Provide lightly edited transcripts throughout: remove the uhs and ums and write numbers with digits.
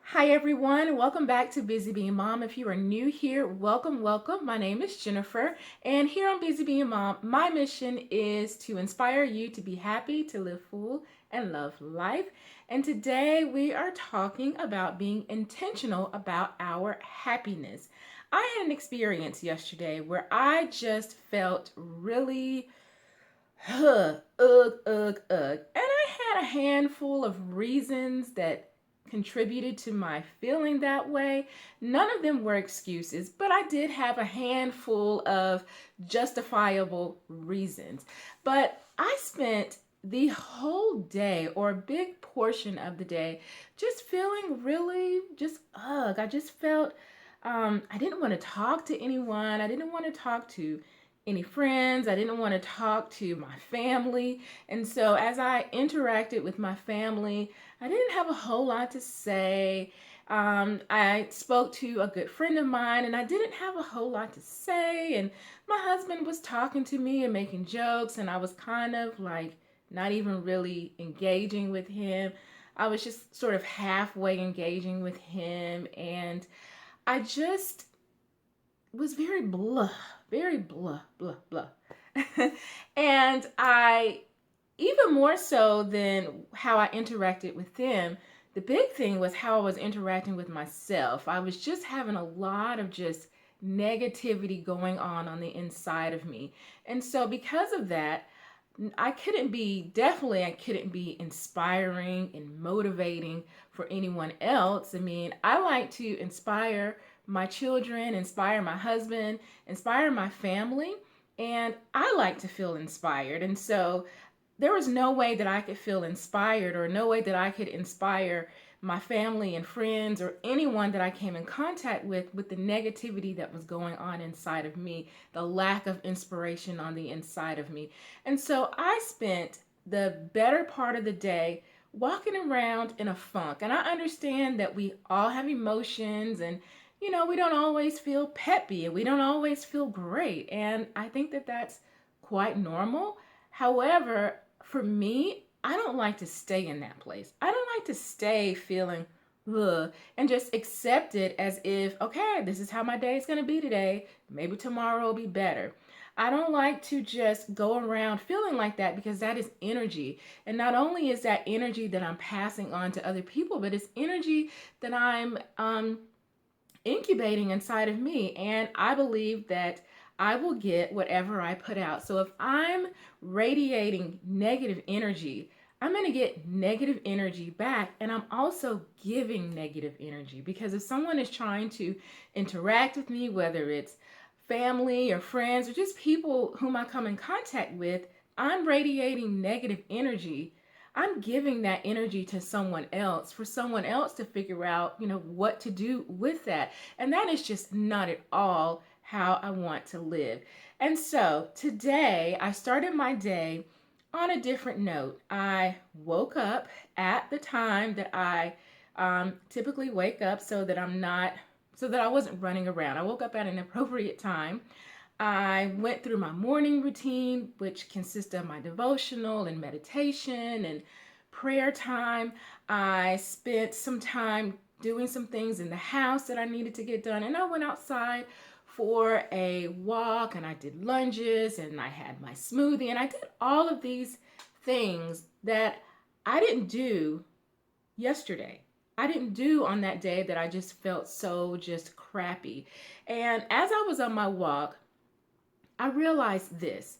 Hi everyone, welcome back to Busy Being Mom. If you are new here, welcome. My name is Jennifer, and here on Busy Being Mom, my mission is to inspire you to be happy, to live full, and love life. And today we are talking about being intentional about our happiness. I had an experience yesterday where I just felt really ugh. And I had a handful of reasons that contributed to my feeling that way. None of them were excuses, but I did have a handful of justifiable reasons. But I spent the whole day or a big portion of the day just feeling really just ugh. I just felt I didn't want to talk to anyone. I didn't want to talk to any friends. I didn't want to talk to my family. And so as I interacted with my family, I didn't have a whole lot to say. I spoke to a good friend of mine and I didn't have a whole lot to say. And my husband was talking to me and making jokes, and I was kind of like not even really engaging with him. I was just sort of halfway engaging with him. And I just was very blah. And I, even more so than how I interacted with them, the big thing was how I was interacting with myself. I was just having a lot of just negativity going on the inside of me. And so, because of that, I couldn't be inspiring and motivating for anyone else. I mean, I like to inspire my children, inspire my husband, inspire my family, and I like to feel inspired. And so there was no way that I could feel inspired, or no way that I could inspire my family and friends or anyone that I came in contact with the negativity that was going on inside of me, the lack of inspiration on the inside of me. And so I spent the better part of the day walking around in a funk. And I understand that we all have emotions, and we don't always feel peppy and we don't always feel great. And I think that that's quite normal. However, for me, I don't like to stay in that place. I don't like to stay feeling ugh, and just accept it as if, okay, this is how my day is going to be today. Maybe tomorrow will be better. I don't like to just go around feeling like that, because that is energy. And not only is that energy that I'm passing on to other people, but it's energy that I'm incubating inside of me. And I believe that I will get whatever I put out. So if I'm radiating negative energy, I'm going to get negative energy back, and I'm also giving negative energy, because if someone is trying to interact with me, whether it's family or friends or just people whom I come in contact with, I'm radiating negative energy. I'm giving that energy to someone else for someone else to figure out, what to do with that. And that is just not at all how I want to live. And so today I started my day on a different note. I woke up at the time that I typically wake up, so that I wasn't running around. I woke up at an appropriate time. I went through my morning routine, which consists of my devotional and meditation and prayer time. I spent some time doing some things in the house that I needed to get done, and I went outside for a walk, and I did lunges, and I had my smoothie, and I did all of these things that I didn't do yesterday. I didn't do on that day that I just felt so just crappy. And as I was on my walk, I realized this.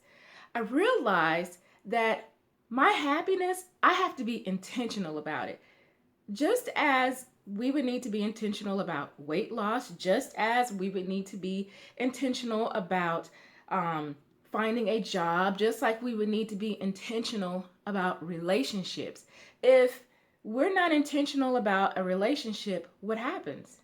I realized that my happiness, I have to be intentional about it. Just as we would need to be intentional about weight loss, just as we would need to be intentional about finding a job, just like we would need to be intentional about relationships. If we're not intentional about a relationship, what happens?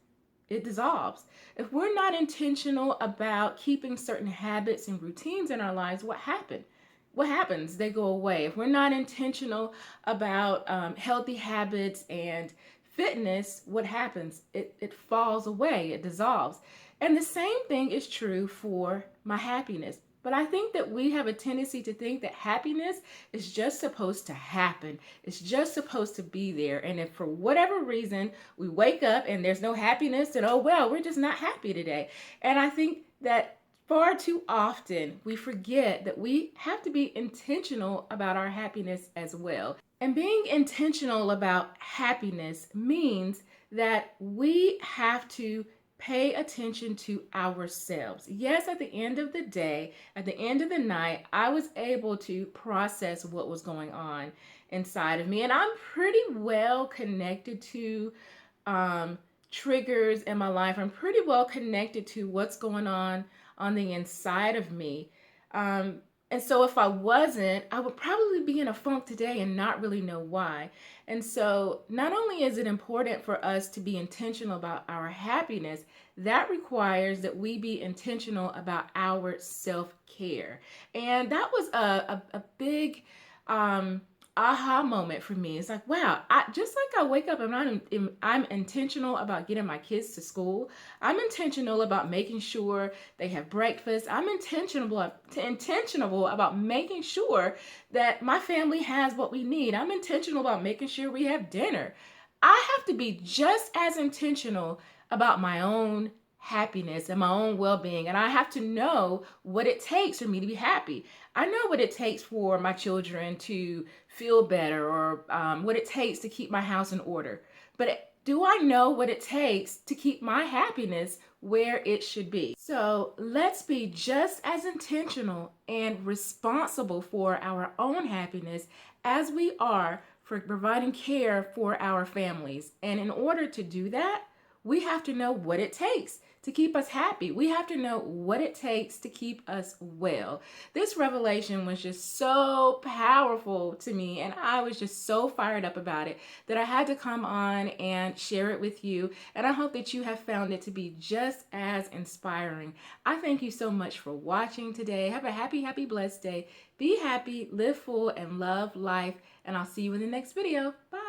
It dissolves. If we're not intentional about keeping certain habits and routines in our lives, what happens? What happens? They go away. If we're not intentional about healthy habits and fitness, what happens? It falls away, it dissolves. And the same thing is true for my happiness. But I think that we have a tendency to think that happiness is just supposed to happen. It's just supposed to be there. And if for whatever reason we wake up and there's no happiness, then oh well, we're just not happy today. And I think that far too often we forget that we have to be intentional about our happiness as well. And being intentional about happiness means that we have to pay attention to ourselves. Yes, at the end of the day, at the end of the night, I was able to process what was going on inside of me. And I'm pretty well connected to um, triggers in my life. I'm pretty well connected to what's going on the inside of me. Um, and so if I wasn't, I would probably be in a funk today and not really know why. And so not only is it important for us to be intentional about our happiness, that requires that we be intentional about our self-care. And that was a big aha moment for me. It's like, wow, I just like I wake up and I'm intentional about getting my kids to school. I'm intentional about making sure they have breakfast. I'm intentional about making sure that my family has what we need. I'm intentional about making sure we have dinner. I have to be just as intentional about my own happiness and my own well-being, and I have to know what it takes for me to be happy. I know what it takes for my children to feel better, or what it takes to keep my house in order. But do I know what it takes to keep my happiness where it should be? So let's be just as intentional and responsible for our own happiness as we are for providing care for our families. And in order to do that, we have to know what it takes to keep us happy. We have to know what it takes to keep us well. This revelation was just so powerful to me, and I was just so fired up about it that I had to come on and share it with you. And I hope that you have found it to be just as inspiring. I thank you so much for watching today. Have a happy, happy, blessed day. Be happy, live full, and love life. And I'll see you in the next video. Bye.